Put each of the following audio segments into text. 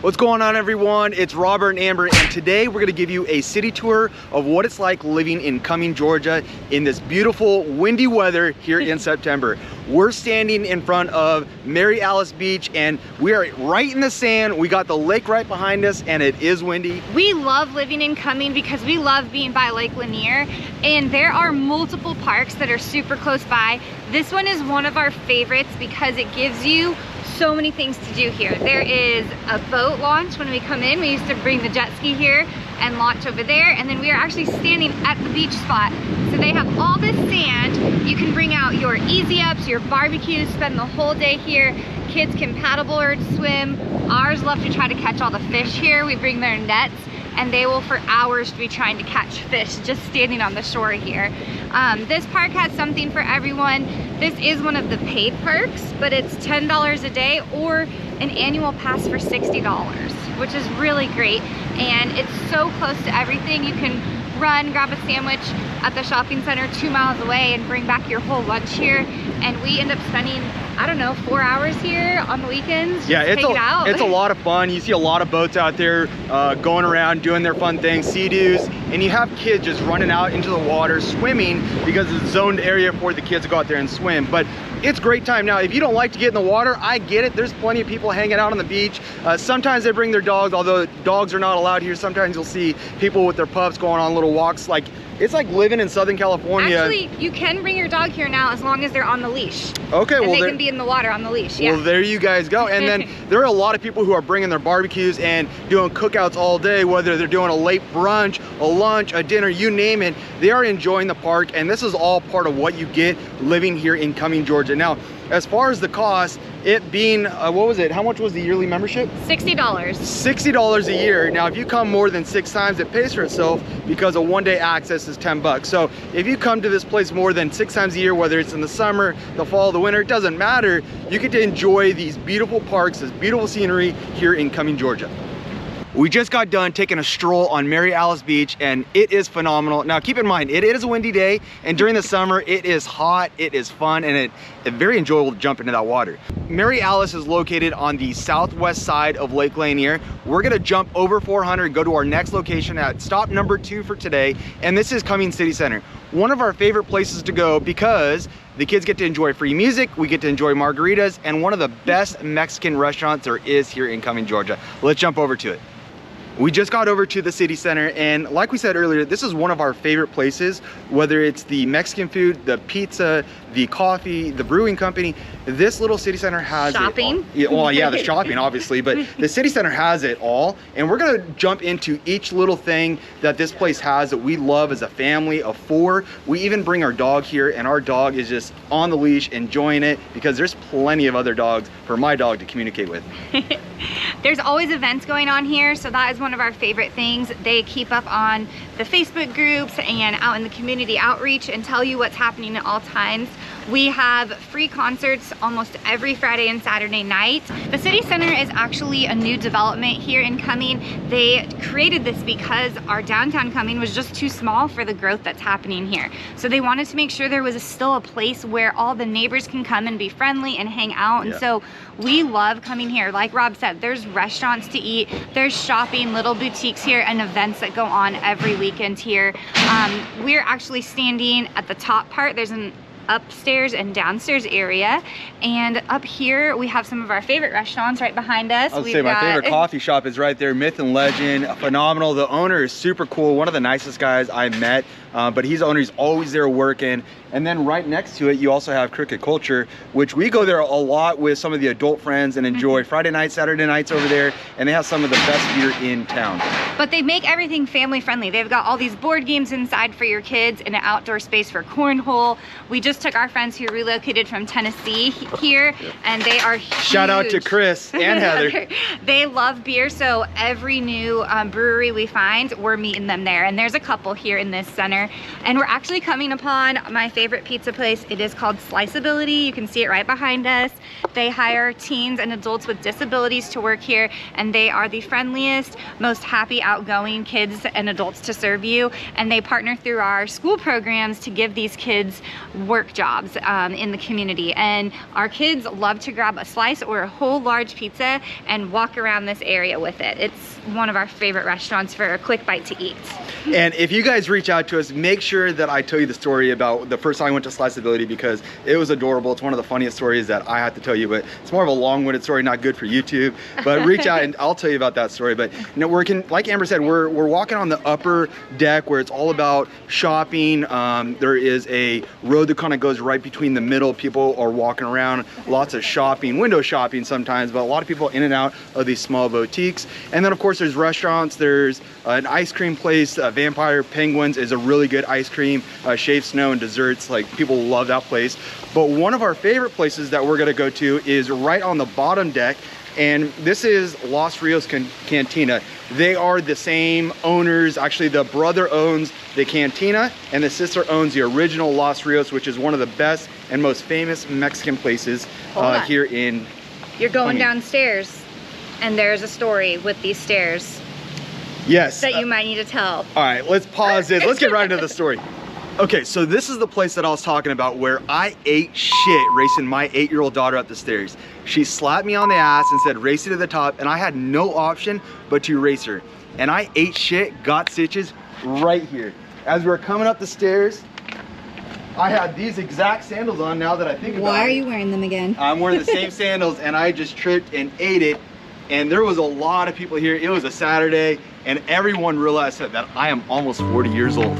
What's going on, everyone? It's Robert and Amber, and today we're gonna give you a city tour of what it's like living in Cumming, Georgia in this beautiful windy weather here in September. We're standing in front of Mary Alice Beach and we are right in the sand. We got the lake right behind us and it is windy. We love living in Cumming because we love being by Lake Lanier, and there are multiple parks that are super close by. This one is one of our favorites because it gives you so many things to do here. There is a boat launch when we come in. We used to bring the jet ski here and launch over there, and then we are actually standing at the beach spot. So they have all this sand. You can bring out your easy ups, your barbecues, spend the whole day here. Kids can paddleboard, swim. Ours love to try to catch all the fish here. We bring their nets and they will for hours be trying to catch fish just standing on the shore here. This park has something for everyone. This is one of the paid parks, but it's $10 a day or an annual pass for $60, which is really great. And it's so close to everything. You can run, grab a sandwich at the shopping center 2 miles away and bring back your whole lunch here. And we end up spending, I don't know, 4 hours here on the weekends. Yeah, it's a lot of fun. You see a lot of boats out there going around doing their fun things, sea-doos, and you have kids just running out into the water swimming because it's a zoned area for the kids to go out there and swim. But it's a great time. Now, if you don't like to get in the water, I get it. There's plenty of people hanging out on the beach. Sometimes they bring their dogs, although dogs are not allowed here. Sometimes you'll see people with their pups going on little walks. It's like living in Southern California. Actually, you can bring your dog here now as long as they're on the leash. Okay, and well, they can be in the water on the leash. Yeah. Well, there you guys go. And then there are a lot of people who are bringing their barbecues and doing cookouts all day, whether they're doing a late brunch, a lunch, a dinner, you name it. They are enjoying the park, and this is all part of what you get living here in Cumming, Georgia. Now, as far as the cost, it being, what was it? How much was the yearly membership? $60. $60 a year. Now, if you come more than 6 times, it pays for itself because a one-day access is 10 bucks. So if you come to this place more than 6 times a year, whether it's in the summer, the fall, the winter, it doesn't matter. You get to enjoy these beautiful parks, this beautiful scenery here in Cumming, Georgia. We just got done taking a stroll on Mary Alice Beach and it is phenomenal. Now keep in mind, it is a windy day, and during the summer it is hot, it is fun, and it's very enjoyable to jump into that water. Mary Alice is located on the southwest side of Lake Lanier. We're gonna jump over 400, go to our next location at stop number 2 for today, and this is Cumming City Center. One of our favorite places to go because the kids get to enjoy free music, we get to enjoy margaritas, and one of the best Mexican restaurants there is here in Cumming, Georgia. Let's jump over to it. We just got over to the city center, and like we said earlier, this is one of our favorite places, whether it's the Mexican food, the pizza, the coffee, the brewing company. This little city center has shopping. It all. Yeah, well, yeah, the shopping obviously, but the city center has it all, and we're gonna jump into each little thing that this place has that we love as a family of 4. We even bring our dog here, and our dog is just on the leash enjoying it because there's plenty of other dogs for my dog to communicate with. There's always events going on here, so that is one of our favorite things. They keep up on the Facebook groups and out in the community outreach and tell you what's happening at all times. We have free concerts almost every Friday and Saturday night. The city center is actually a new development here in Cumming. They created this because our downtown Cumming was just too small for the growth that's happening here. So they wanted to make sure there was still a place where all the neighbors can come and be friendly and hang out. And so we love coming here. Like Rob said, there's restaurants to eat, there's shopping, little boutiques here, and events that go on every weekend here. We're actually standing at the top part. There's an upstairs and downstairs area, and up here we have some of our favorite restaurants right behind us. I would say my favorite coffee shop is right there, Myth and Legend, phenomenal. The owner is super cool, one of the nicest guys I met, but he's always there working. And then right next to it, you also have Cricket Culture, which we go there a lot with some of the adult friends and enjoy Friday nights, Saturday nights over there, and they have some of the best beer in town. But they make everything family friendly. They've got all these board games inside for your kids and an outdoor space for cornhole. We just took our friends who relocated from Tennessee here, and they are huge. Shout out to Chris and Heather. They love beer, so every new brewery we find, we're meeting them there. And there's a couple here in this center. And we're actually coming upon my favorite pizza place. It is called Sliceability. You can see it right behind us. They hire teens and adults with disabilities to work here, and they are the friendliest, most happy outgoing kids and adults to serve you, and they partner through our school programs to give these kids work jobs in the community. And our kids love to grab a slice or a whole large pizza and walk around this area with it. It's one of our favorite restaurants for a quick bite to eat. And if you guys reach out to us, make sure that I tell you the story about the first time I went to Sliceability, because it was adorable. It's one of the funniest stories that I have to tell you, but it's more of a long-winded story, not good for YouTube. But reach out and I'll tell you about that story. But you know, like Amber said, we're walking on the upper deck where it's all about shopping. There is a road that kind of goes right between the middle. People are walking around, lots of shopping, window shopping sometimes, but a lot of people in and out of these small boutiques. And then of course there's restaurants. There's an ice cream place. Vampire Penguins is a really good ice cream. Shaved Snow and desserts, like people love that place. But one of our favorite places that we're gonna go to is right on the bottom deck, and this is Los Rios Cantina. They are the same owners. Actually, the brother owns the cantina and the sister owns the original Los Rios, which is one of the best and most famous Mexican places here in You're going downstairs and there's a story with these stairs. Yes. That you might need to tell. All right, let's pause this. Let's get right into the story. Okay, so this is the place that I was talking about where I ate shit racing my 8-year-old daughter up the stairs. She slapped me on the ass and said, race it to the top, and I had no option but to race her. And I ate shit, got stitches right here. As we were coming up the stairs, I had these exact sandals on now that I think about it. Why are you wearing them again? I'm wearing the same sandals, and I just tripped and ate it. And there was a lot of people here. It was a Saturday, and everyone realized that I am almost 40 years old.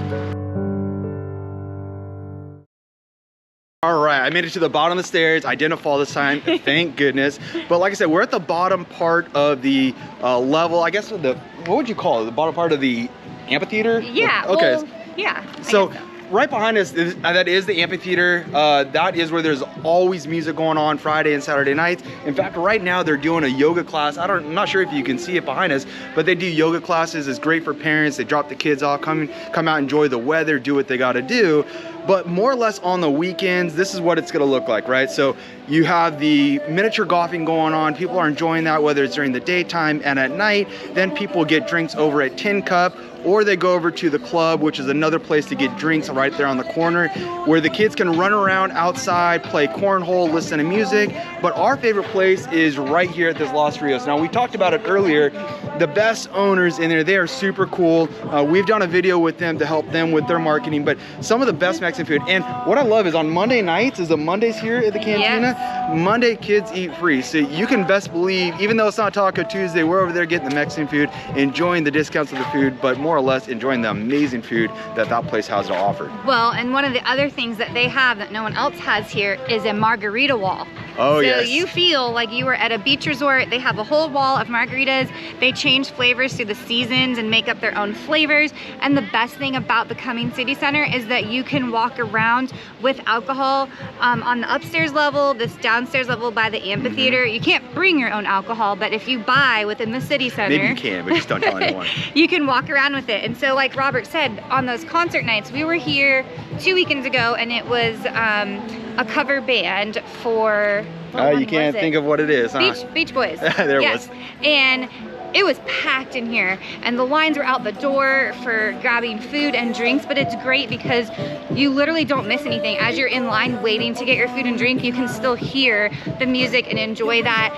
All right, I made it to the bottom of the stairs. I didn't fall this time, thank goodness. But like I said, we're at the bottom part of the level. I guess what would you call it? The bottom part of the amphitheater? Yeah. Okay. Well, yeah. So right behind us, that is the amphitheater. That is where there's always music going on Friday and Saturday nights. In fact, right now they're doing a yoga class. I'm not sure if you can see it behind us, but they do yoga classes. It's great for parents. They drop the kids off, come out, enjoy the weather, do what they got to do. But more or less on the weekends, this is what it's gonna look like, right? So you have the miniature golfing going on. People are enjoying that, whether it's during the daytime and at night. Then people get drinks over at Tin Cup, or they go over to the club, which is another place to get drinks right there on the corner, where the kids can run around outside, play cornhole, listen to music. But our favorite place is right here at this Los Rios. Now, we talked about it earlier. The best owners in there, they are super cool. We've done a video with them to help them with their marketing, but some of the best Mexican food. And what I love is on Monday nights, is the Mondays here at the cantina, Monday kids eat free. So you can best believe, even though it's not Taco Tuesday, we're over there getting the Mexican food, enjoying the discounts of the food, but more or less enjoying the amazing food that place has to offer. Well, and one of the other things that they have that no one else has here is a margarita wall. Oh, yes. So you feel like you were at a beach resort. They have a whole wall of margaritas. They change flavors through the seasons and make up their own flavors. And the best thing about the Cumming City Center is that you can walk around with alcohol on the upstairs level, this downstairs level by the amphitheater. You can't bring your own alcohol, but if you buy within the city center, maybe you can, but just don't tell anyone. You can walk around with it. And so like Robert said, on those concert nights, we were here 2 weekends ago, and it was a cover band for you can't think of what it is, huh? Beach Boys. There it was. And it was packed in here, and the lines were out the door for grabbing food and drinks, but it's great because you literally don't miss anything. As you're in line waiting to get your food and drink, you can still hear the music and enjoy that.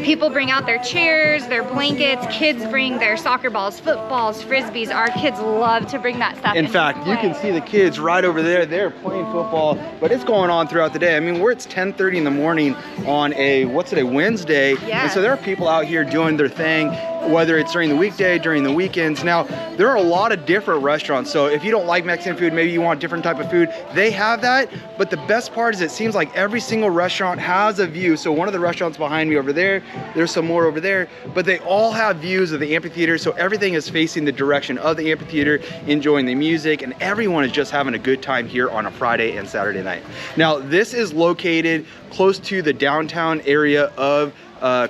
People bring out their chairs, their blankets, kids bring their soccer balls, footballs, frisbees. Our kids love to bring that stuff. In fact, you can see the kids right over there. They're playing football, but it's going on throughout the day. I mean, it's 10:30 in the morning on a Wednesday. Yeah. And so there are people out here doing their thing, whether it's during the weekday, during the weekends. Now, there are a lot of different restaurants. So if you don't like Mexican food, maybe you want a different type of food, they have that. But the best part is it seems like every single restaurant has a view. So one of the restaurants behind me over there, there's some more over there, but they all have views of the amphitheater. So everything is facing the direction of the amphitheater, enjoying the music, and everyone is just having a good time here on a Friday and Saturday night. Now, this is located close to the downtown area of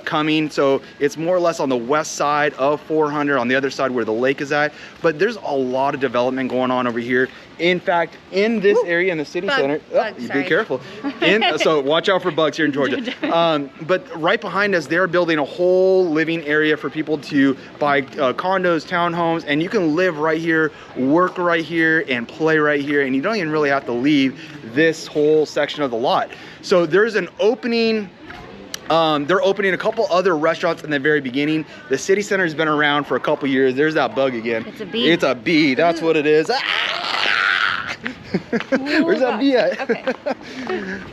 coming. So it's more or less on the west side of 400, on the other side where the lake is at. But there's a lot of development going on over here. In fact, in this area in the city center, you be careful. So watch out for bugs here in Georgia. But right behind us, they're building a whole living area for people to buy condos, townhomes, and you can live right here, work right here, and play right here, and you don't even really have to leave this whole section of the lot. So there's an opening. They're opening a couple other restaurants in the very beginning. The city center has been around for a couple years. There's that bug again. It's a bee. It's a bee. That's what it is. Where's that bee at? Okay.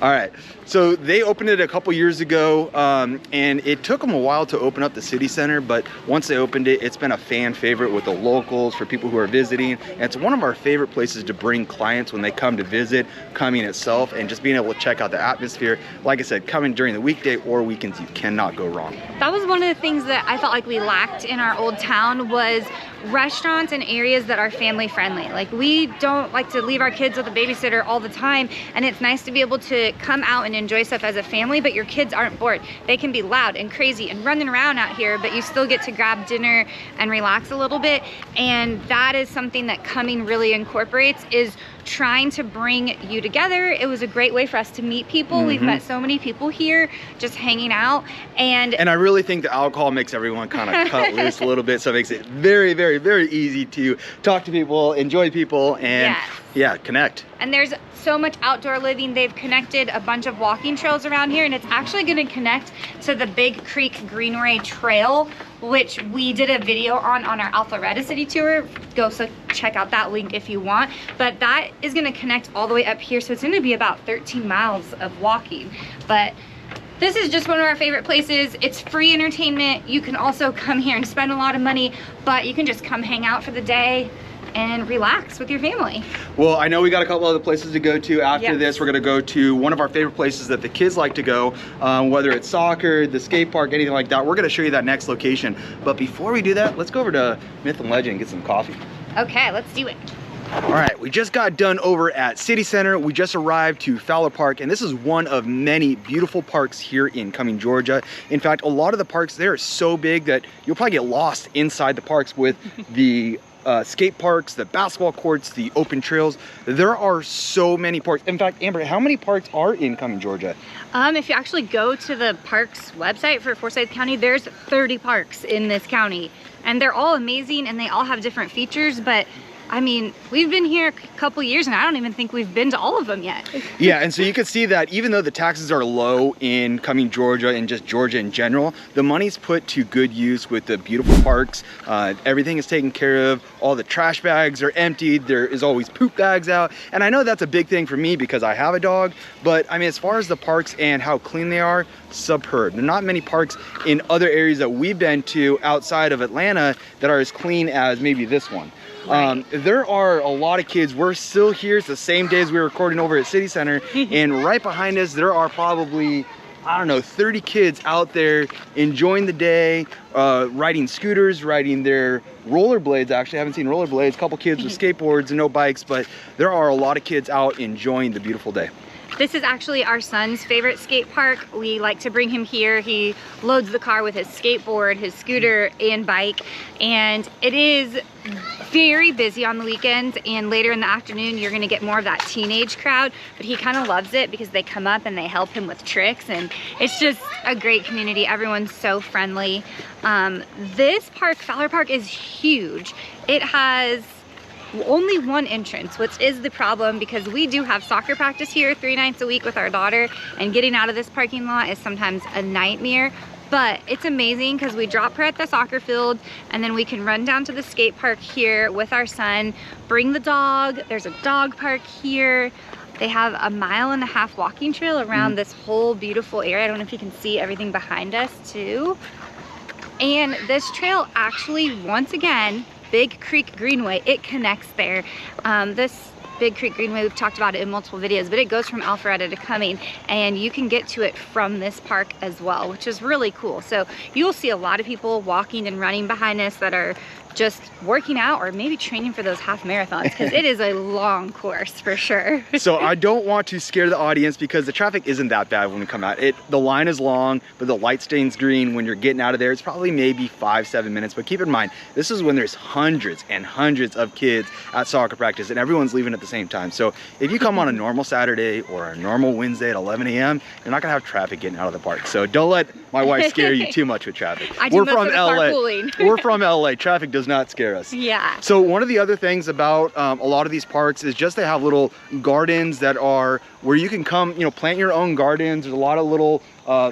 All right. So they opened it a couple years ago, and it took them a while to open up the city center, but once they opened it, it's been a fan favorite with the locals, for people who are visiting, and it's one of our favorite places to bring clients when they come to visit, coming itself, and just being able to check out the atmosphere. Like I said, coming during the weekday or weekends, you cannot go wrong. That was one of the things that I felt like we lacked in our old town, was restaurants and areas that are family friendly. Like, we don't like to leave our kids with a babysitter all the time, and it's nice to be able to come out and enjoy stuff as a family, but your kids aren't bored. They can be loud and crazy and running around out here, but you still get to grab dinner and relax a little bit. And that is something that coming really incorporates, is trying to bring you together. It was a great way for us to meet people. We've met so many people here just hanging out, and I really think the alcohol makes everyone kind of cut loose a little bit, so it makes it very, very, very easy to talk to people, enjoy people, and yeah, connect. And there's so much outdoor living. They've connected a bunch of walking trails around here, and it's actually going to connect to the Big Creek Greenway Trail, which we did a video on our Alpharetta City tour. Go check out that link if you want. But that is going to connect all the way up here, so it's going to be about 13 miles of walking. But this is just one of our favorite places. It's free entertainment. You can also come here and spend a lot of money, but you can just come hang out for the day and relax with your family. Well, I know we got a couple other places to go to after this. We're gonna go to one of our favorite places that the kids like to go, whether it's soccer, the skate park, anything like that. We're gonna show you that next location. But before we do that, let's go over to Myth and Legend and get some coffee. Okay, let's do it. All right, we just got done over at City Center. We just arrived to Fowler Park, and this is one of many beautiful parks here in Cumming, Georgia. In fact, a lot of the parks there are so big that you'll probably get lost inside the parks with the skate parks, the basketball courts, the open trails. There are so many parks. In fact, Amber, how many parks are in Cumming, Georgia? If you actually go to the parks website for Forsyth County, there's 30 parks in this county, and they're all amazing, and they all have different features. But I mean, we've been here a couple years, and I don't even think we've been to all of them yet. Yeah, and so you can see that even though the taxes are low in Cumming, Georgia, and just Georgia in general, the money's put to good use with the beautiful parks. Everything is taken care of. All the trash bags are emptied. There is always poop bags out. And I know that's a big thing for me because I have a dog, but I mean, as far as the parks and how clean they are, superb. There are not many parks in other areas that we've been to outside of Atlanta that are as clean as maybe this one. Right. There are a lot of kids. We're still here. It's the same day as we were recording over at City Center. And right behind us, there are probably, I don't know, 30 kids out there enjoying the day, riding scooters, riding their rollerblades. Actually, I haven't seen rollerblades. A couple kids with skateboards and no bikes, but there are a lot of kids out enjoying the beautiful day. This is actually our son's favorite skate park. We like to bring him here. He loads the car with his skateboard, his scooter, and bike. And it is very busy on the weekends, and later in the afternoon you're gonna get more of that teenage crowd, but he kind of loves it because they come up and they help him with tricks, and it's just a great community. Everyone's so friendly. This park, Fowler Park, is huge. It has only one entrance, which is the problem because we do have soccer practice here 3 nights a week with our daughter, and getting out of this parking lot is sometimes a nightmare. But it's amazing because we drop her at the soccer field, and then we can run down to the skate park here with our son, bring the dog. There's a dog park here. They have a 1.5 mile walking trail around this whole beautiful area. I don't know if you can see everything behind us too. And this trail actually, once again, Big Creek Greenway, it connects there. This Big Creek Greenway. We've talked about it in multiple videos, but it goes from Alpharetta to Cumming, and you can get to it from this park as well, which is really cool. So you'll see a lot of people walking and running behind us that are just working out or maybe training for those half marathons, because it is a long course for sure. So I don't want to scare the audience because the traffic isn't that bad when we come out. The line is long, but the light stays green when you're getting out of there. It's probably maybe 5-7 minutes, but keep in mind, this is when there's hundreds and hundreds of kids at soccer practice and everyone's leaving at the same time. So if you come on a normal Saturday or a normal Wednesday at 11 a.m., you're not gonna have traffic getting out of the park. So don't let my wife scare you too much with traffic. We're from LA. We're from LA. Traffic does not scare us. Yeah. So one of the other things about a lot of these parks is just they have little gardens that are where you can come, plant your own gardens. There's a lot of little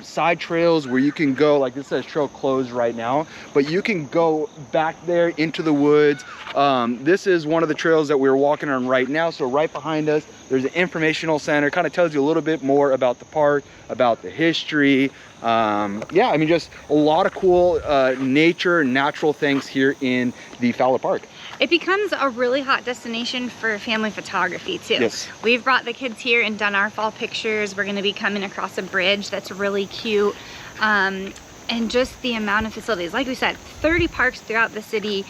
side trails where you can go, like this says trail closed right now, but you can go back there into the woods. This is one of the trails that we're walking on right now. So right behind us, there's an informational center, kind of tells you a little bit more about the park, about the history. Yeah, I mean, just a lot of cool nature, natural things here in the Fowler Park. It becomes a really hot destination for family photography too. Yes. We've brought the kids here and done our fall pictures. We're gonna be coming across a bridge that's really cute. And just the amount of facilities. Like we said, 30 parks throughout the city.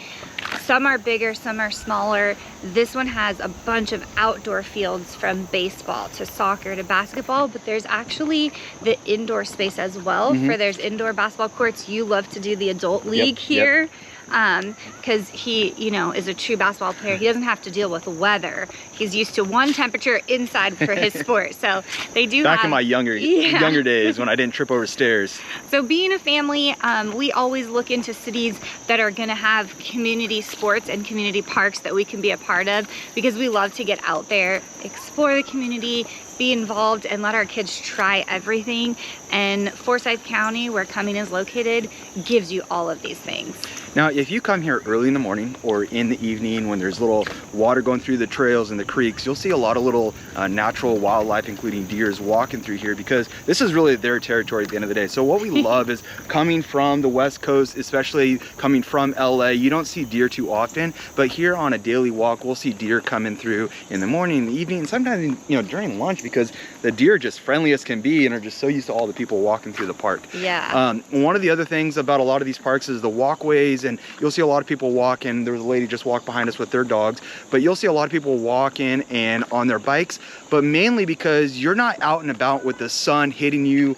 Some are bigger, some are smaller. This one has a bunch of outdoor fields from baseball to soccer to basketball, but there's actually the indoor space as well. For there's indoor basketball courts. You love to do the adult league here. Because he, is a true basketball player. He doesn't have to deal with weather. He's used to one temperature inside for his sport. So they do Back in my younger days when I didn't trip over stairs. So being a family, we always look into cities that are gonna have community sports and community parks that we can be a part of, because we love to get out there, explore the community, be involved, and let our kids try everything. And Forsyth County, where Cumming is located, gives you all of these things. Now, if you come here early in the morning or in the evening when there's little water going through the trails and the creeks, you'll see a lot of little natural wildlife, including deers, walking through here, because this is really their territory at the end of the day. So what we love is coming from the West Coast, especially coming from LA, you don't see deer too often, but here on a daily walk, we'll see deer coming through in the morning, in the evening, and sometimes, during lunch, because the deer are just friendly as can be and are just so used to all the people walking through the park. Yeah. One of the other things about a lot of these parks is the walkways, and you'll see a lot of people walking. There was a lady just walked behind us with their dogs, but you'll see a lot of people walking and on their bikes, but mainly because you're not out and about with the sun hitting you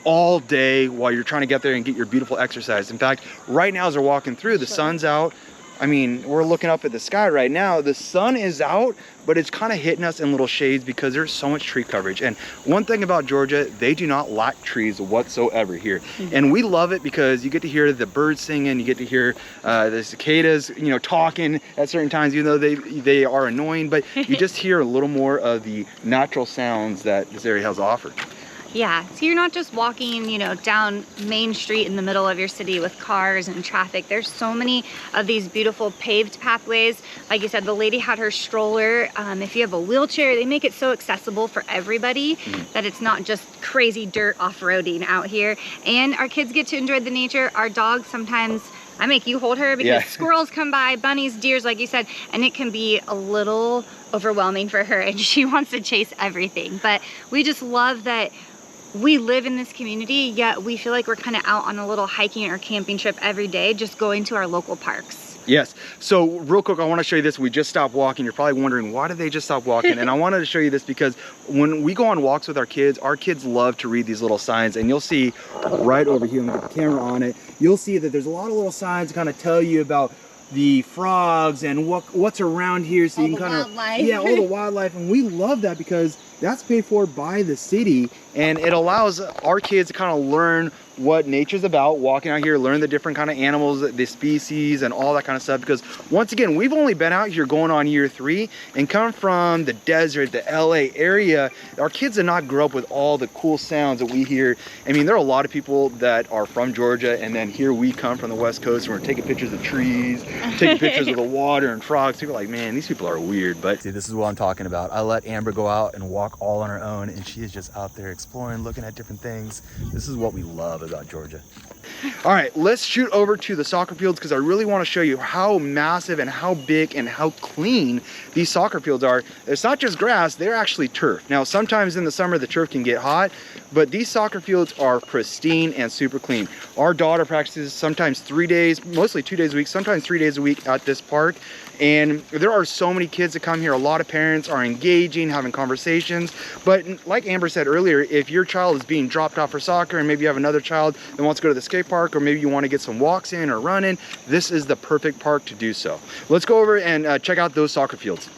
all day while you're trying to get there and get your beautiful exercise. In fact, right now as we're walking through, the sun's out. I mean, we're looking up at the sky right now. The sun is out, but it's kind of hitting us in little shades because there's so much tree coverage. And one thing about Georgia, they do not lack trees whatsoever here. And we love it because you get to hear the birds singing, you get to hear the cicadas, talking at certain times, even though they are annoying, but you just hear a little more of the natural sounds that this area has offered. Yeah, so you're not just walking, down Main Street in the middle of your city with cars and traffic. There's so many of these beautiful paved pathways. Like you said, the lady had her stroller. If you have a wheelchair, they make it so accessible for everybody that it's not just crazy dirt off-roading out here. And our kids get to enjoy the nature. Our dogs sometimes, I make you hold her because squirrels come by, bunnies, deers, like you said, and it can be a little overwhelming for her and she wants to chase everything. But we just love that we live in this community, yet we feel like we're kind of out on a little hiking or camping trip every day, just going to our local parks. Yes. So real quick, I want to show you this. We just stopped walking. You're probably wondering, why did they just stop walking? And I wanted to show you this because when we go on walks with our kids love to read these little signs. And you'll see right over here, I'm going to put the camera on it, you'll see that there's a lot of little signs to kind of tell you about the frogs and what's around here, so you can kind of all the wildlife. And we love that because that's paid for by the city, and it allows our kids to kind of learn what nature's about, walking out here, learn the different kind of animals, the species, and all that kind of stuff. Because once again, we've only been out here going on year 3 and come from the desert, the LA area. Our kids did not grow up with all the cool sounds that we hear. I mean, there are a lot of people that are from Georgia, and then here we come from the West Coast, and we're taking pictures of trees, taking pictures of the water and frogs. People are like, man, these people are weird. But see, this is what I'm talking about. I let Amber go out and walk all on her own, and she is just out there exploring, looking at different things. This is what we love about Georgia. All right, let's shoot over to the soccer fields because I really want to show you how massive and how big and how clean these soccer fields are. It's not just grass, they're actually turf. Now, sometimes in the summer, the turf can get hot, but these soccer fields are pristine and super clean. Our daughter practices sometimes 3 days, mostly 2 days a week, sometimes 3 days a week at this park. And there are so many kids that come here. A lot of parents are engaging, having conversations. But like Amber said earlier, if your child is being dropped off for soccer and maybe you have another child that wants to go to the skate park, or maybe you want to get some walks in or running, this is the perfect park to do so. Let's go over and check out those soccer fields.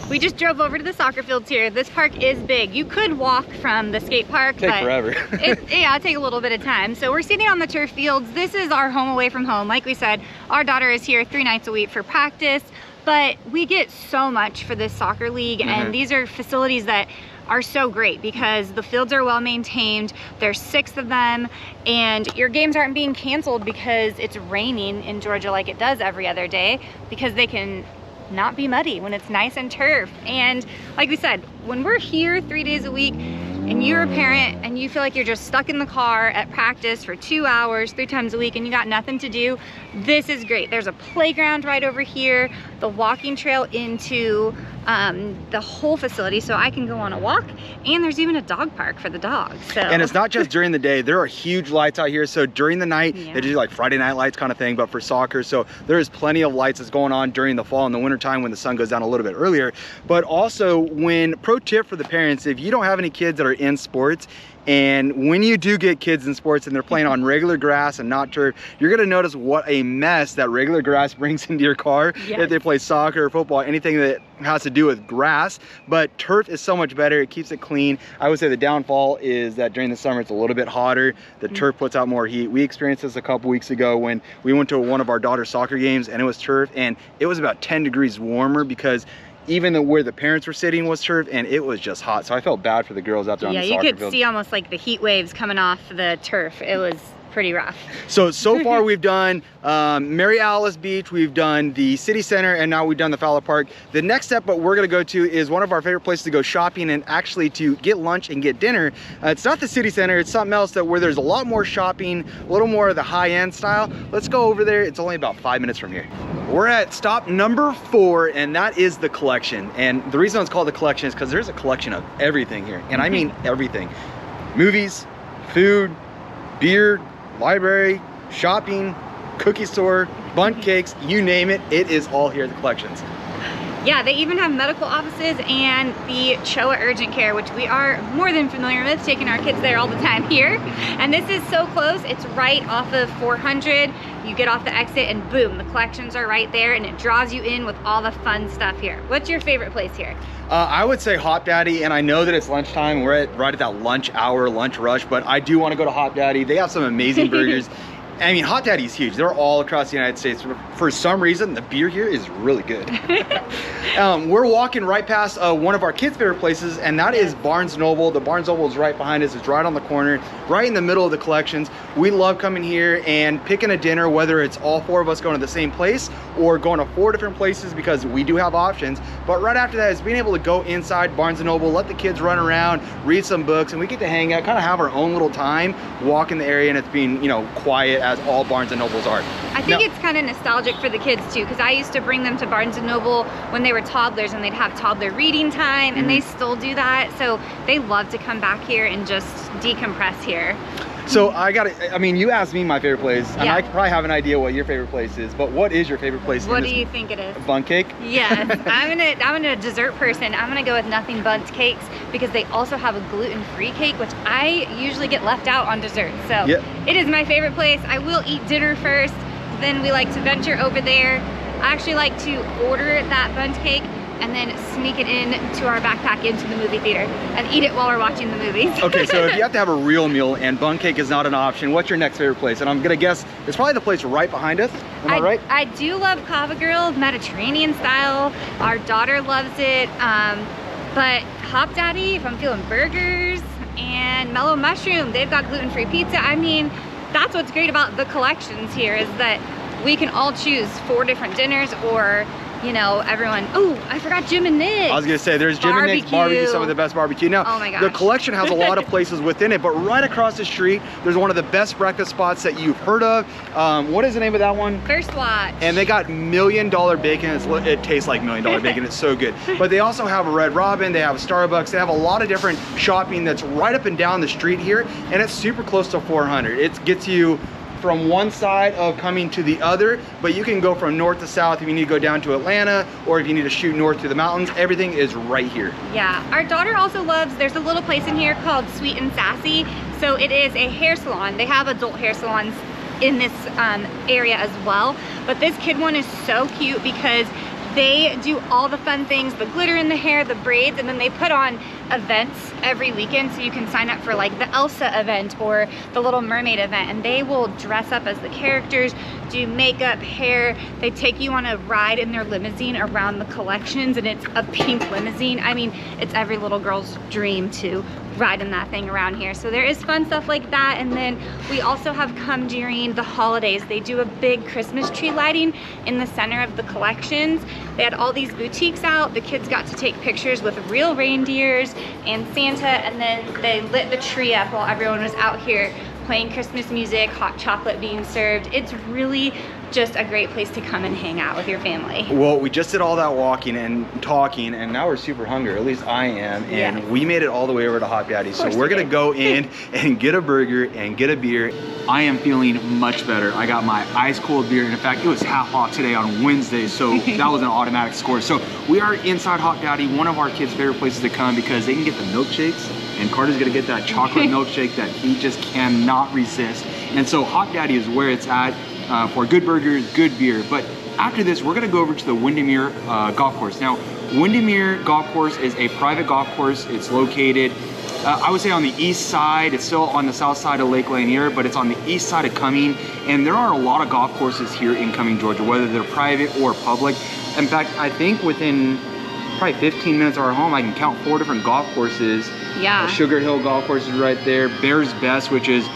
We just drove over to the soccer fields here. This park is big. You could walk from the skate park, Take but forever. it'll take a little bit of time. So we're sitting on the turf fields. This is our home away from home. Like we said, our daughter is here 3 nights a week for practice, but we get so much for this soccer league, and these are facilities that are so great because the fields are well maintained. There's 6 of them, and your games aren't being canceled because it's raining in Georgia like it does every other day, because they can not be muddy when it's nice and turf. And like we said, when we're here 3 days a week and you're a parent and you feel like you're just stuck in the car at practice for 2 hours 3 times a week and you got nothing to do, this is great. There's a playground right over here, the walking trail into the whole facility, so I can go on a walk, and there's even a dog park for the dogs. So. And it's not just during the day. There are huge lights out here. So during the night, they do like Friday night lights kind of thing, but for soccer. So there is plenty of lights that's going on during the fall and the winter time when the sun goes down a little bit earlier. But also, when pro tip for the parents, if you don't have any kids that are in sports, and when you do get kids in sports and they're playing on regular grass and not turf, you're gonna notice what a mess that regular grass brings into your car. If they play soccer or football, anything that has to do with grass. But turf is so much better, it keeps it clean. I would say the downfall is that during the summer it's a little bit hotter. The turf puts out more heat. We experienced this a couple weeks ago when we went to one of our daughter's soccer games, and it was turf, and it was about 10 degrees warmer because even where the parents were sitting was turf, and it was just hot. So I felt bad for the girls out there on the soccer field. Yeah, you could see almost like the heat waves coming off the turf. It was pretty rough. So far we've done Mary Alice Beach, we've done the city center, and now we've done the Fowler Park. The next step what we're gonna go to is one of our favorite places to go shopping and actually to get lunch and get dinner. It's not the city center, it's something else where there's a lot more shopping, a little more of the high-end style. Let's go over there. It's only about 5 minutes from here. We're at stop number 4, and that is the collection. And the reason it's called the collection is because there's a collection of everything here, and I mean everything. Movies, food, beer, library, shopping, cookie store, bundt cakes, you name it, it is all here at the collections. Yeah, they even have medical offices and the CHOA urgent care, which we are more than familiar with, taking our kids there all the time here. And this is so close. It's right off of 400. You get off the exit and boom, the collections are right there, and it draws you in with all the fun stuff here. What's your favorite place here? I would say Hop Daddy, and I know that it's lunchtime. We're right at that lunch hour, lunch rush, but I do want to go to Hop Daddy. They have some amazing burgers. I mean, Hot Daddy's huge. They're all across the United States. For some reason, the beer here is really good. We're walking right past one of our kids' favorite places, and that is Barnes & Noble. The Barnes & Noble is right behind us. It's right on the corner, right in the middle of the collections. We love coming here and picking a dinner, whether it's all 4 of us going to the same place or going to 4 different places, because we do have options. But right after that is being able to go inside Barnes & Noble, let the kids run around, read some books, and we get to hang out, kind of have our own little time, walk in the area, and it's being, you know, quiet as all Barnes & Nobles are. I think it's kind of nostalgic for the kids too, because I used to bring them to Barnes & Noble when they were toddlers, and they'd have toddler reading time, and they still do that. So they love to come back here and just decompress here. So I mean, you asked me my favorite place, and I probably have an idea what your favorite place is, but what is your favorite place? What do you think it is? Bundt cake? Yes, I'm a dessert person. I'm gonna go with nothing bundt cakes, because they also have a gluten-free cake, which I usually get left out on dessert. So it is my favorite place. I will eat dinner first, then we like to venture over there. I actually like to order that bundt cake and then sneak it in to our backpack into the movie theater and eat it while we're watching the movies. Okay, so if you have to have a real meal and bundt cake is not an option, what's your next favorite place? And I'm gonna guess it's probably the place right behind us. Am I right? I do love Cava Grill, Mediterranean style. Our daughter loves it. But Hop Daddy, if I'm feeling burgers, and Mellow Mushroom, they've got gluten-free pizza. I mean, that's what's great about the collections here, is that we can all choose 4 different dinners or you know, everyone. Oh, I forgot Jim and Nick. I was gonna say, there's Jim and Nick's barbecue, some of the best barbecue. Now, oh my gosh. the collection has a lot of places within it, but right across the street, there's one of the best breakfast spots that you've heard of. What is the name of that one? First Watch. And they got $1 million bacon. It tastes like $1 million bacon. It's so good. But they also have a Red Robin. They have Starbucks. They have a lot of different shopping that's right up and down the street here, and it's super close to 400. It gets you from one side of coming to the other, but you can go from north to south if you need to go down to Atlanta, or if you need to shoot north to the mountains. Everything is right here. Yeah, our daughter also loves, there's a little place in here called Sweet and Sassy. So it is a hair salon. They have adult hair salons in this area as well, but this kid one is so cute because they do all the fun things, the glitter in the hair, the braids, and then they put on events every weekend, so you can sign up for like the Elsa event or the Little Mermaid event, and they will dress up as the characters, do makeup, hair. They take you on a ride in their limousine around the collections, and it's a pink limousine. I mean, it's every little girl's dream to ride in that thing around here. So there is fun stuff like that. And then we also have come during the holidays. They do a big Christmas tree lighting in the center of the collections. They had all these boutiques out. The kids got to take pictures with real reindeers and Santa, and then they lit the tree up while everyone was out here playing Christmas music, hot chocolate being served. It's really just a great place to come and hang out with your family. Well, we just did all that walking and talking, and now we're super hungry, at least I am, and yes. We made it all the way over to Hot Daddy. So we're gonna go in and get a burger and get a beer. I am feeling much better. I got my ice cold beer, and in fact, it was half off today on Wednesday, so that was an automatic score. So we are inside Hot Daddy, one of our kids' favorite places to come because they can get the milkshakes, and Carter's gonna get that chocolate milkshake that he just cannot resist. And so Hot Daddy is where it's at. For good burgers, good beer. But after this, we're gonna go over to the Windermere golf course. Now, Windermere Golf Course is a private golf course. It's located, I would say, on the east side. It's still on the south side of Lake Lanier, but it's on the east side of Cumming. And there are a lot of golf courses here in Cumming, Georgia, whether they're private or public. In fact, I think within probably 15 minutes of our home, I can count 4 different golf courses. Yeah. Sugar Hill Golf Course is right there. Bears Best, which is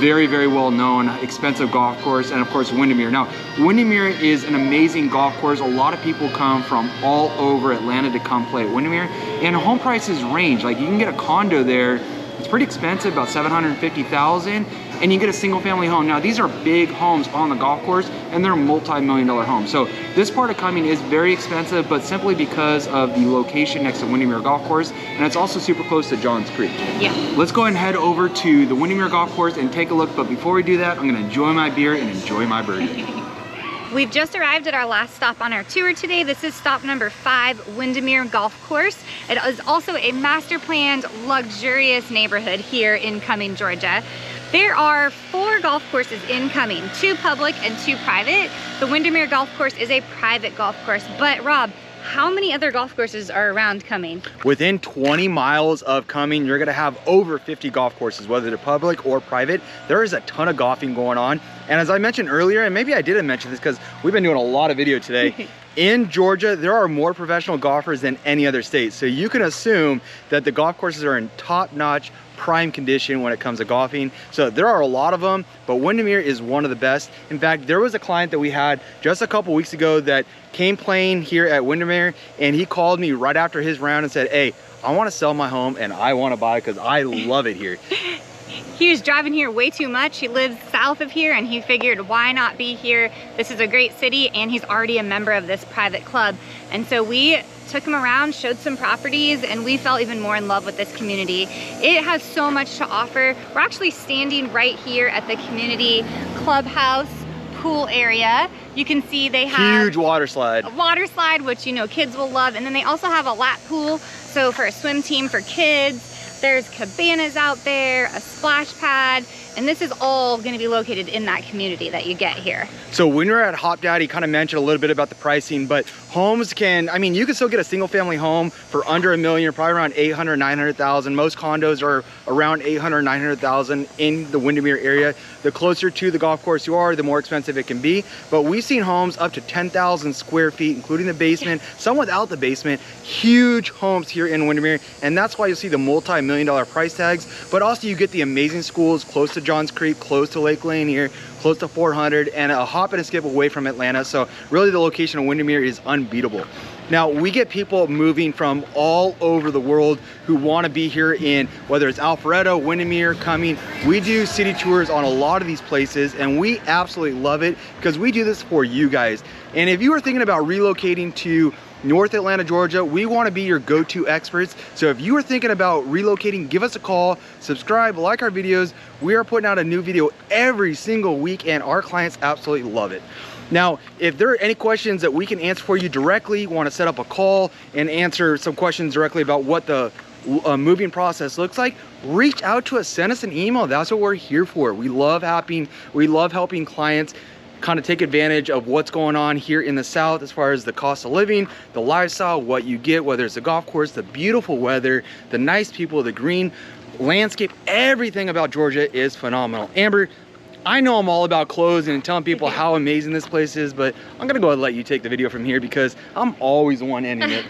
very, very well known, expensive golf course, and of course Windermere. Now, Windermere is an amazing golf course. A lot of people come from all over Atlanta to come play at Windermere, and home prices range. Like, you can get a condo there. It's pretty expensive, about $750,000, and you get a single family home. Now, these are big homes on the golf course, and they're multi-million-dollar homes. So this part of Cumming is very expensive, but simply because of the location next to Windermere Golf Course, and it's also super close to Johns Creek. Yeah. Let's go ahead and head over to the Windermere Golf Course and take a look, but before we do that, I'm gonna enjoy my beer and enjoy my burger. We've just arrived at our last stop on our tour today. This is stop number 5, Windermere Golf Course. It is also a master planned, luxurious neighborhood here in Cumming, Georgia. There are 4 golf courses in Cumming, 2 public and 2 private. The Windermere Golf Course is a private golf course, but Rob, how many other golf courses are around Cumming? Within 20 miles of Cumming, you're gonna have over 50 golf courses, whether they're public or private. There is a ton of golfing going on. And as I mentioned earlier, and maybe I didn't mention this because we've been doing a lot of video today, in Georgia, there are more professional golfers than any other state. So you can assume that the golf courses are in top-notch, prime condition when it comes to golfing. So there are a lot of them, but Windermere is one of the best. In fact, there was a client that we had just a couple weeks ago that came playing here at Windermere, and he called me right after his round and said, hey, I want to sell my home and I want to buy because I love it here. He was driving here way too much. He lives south of here and he figured, why not be here? This is a great city, and he's already a member of this private club. And so we took him around, showed some properties, and we fell even more in love with this community. It has so much to offer. We're actually standing right here at the community clubhouse pool area. You can see they have huge water slide. A water slide, which, you know, kids will love. And then they also have a lap pool. So for a swim team for kids, there's cabanas out there, a splash pad, and this is all gonna be located in that community that you get here. So when you're at Hot Daddy, kind of mentioned a little bit about the pricing, but homes can, I mean, you can still get a single family home for under $1 million, probably around 800, 900,000. Most condos are around 800, 900,000 in the Windermere area. The closer to the golf course you are, the more expensive it can be. But we've seen homes up to 10,000 square feet, including the basement, some without the basement. Huge homes here in Windermere, and that's why you'll see the multi-million-dollar price tags. But also you get the amazing schools close to Johns Creek, close to Lake Lanier, close to 400, and a hop and a skip away from Atlanta. So really the location of Windermere is unbeatable. Now, we get people moving from all over the world who want to be here in, whether it's Alpharetta, Windermere, Cumming. We do city tours on a lot of these places, and we absolutely love it because we do this for you guys. And if you are thinking about relocating to North Atlanta, Georgia, we want to be your go-to experts. So if you are thinking about relocating, give us a call, subscribe, like our videos. We are putting out a new video every single week, and our clients absolutely love it. Now, if there are any questions that we can answer for you directly, want to set up a call and answer some questions directly about what the moving process looks like, reach out to us, send us an email. That's what we're here for. We love helping clients kind of take advantage of what's going on here in the South as far as the cost of living, the lifestyle, what you get, whether it's a golf course, the beautiful weather, the nice people, the green landscape. Everything about Georgia is phenomenal. Amber, I know I'm all about clothes and telling people how amazing this place is, but I'm gonna go ahead and let you take the video from here because I'm always the one ending it.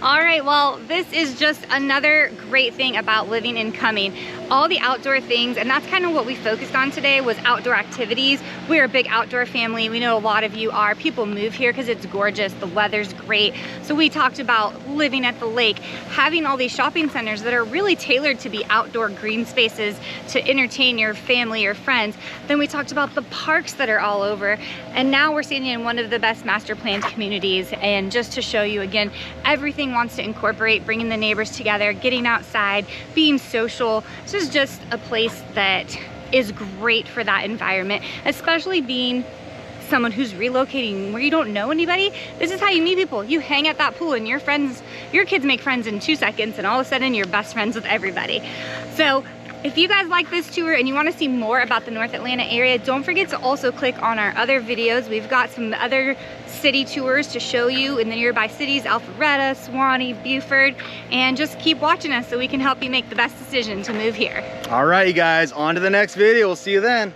All right, well, this is just another great thing about living in Cumming. All the outdoor things, and that's kind of what we focused on today, was outdoor activities. We're a big outdoor family. We know a lot of you are. People move here because it's gorgeous, the weather's great. So we talked about living at the lake, having all these shopping centers that are really tailored to be outdoor green spaces to entertain your family or friends. Then we talked about the parks that are all over. And now we're standing in one of the best master planned communities. And just to show you again, everything wants to incorporate bringing the neighbors together, getting outside, being social. This is just a place that is great for that environment, especially being someone who's relocating where you don't know anybody. This is how you meet people. You hang at that pool and your kids make friends in 2 seconds, and all of a sudden you're best friends with everybody. So if you guys like this tour and you want to see more about the North Atlanta area, don't forget to also click on our other videos. We've got some other city tours to show you in the nearby cities, Alpharetta, Suwanee, Buford, and just keep watching us so we can help you make the best decision to move here. All right, you guys, on to the next video. We'll see you then.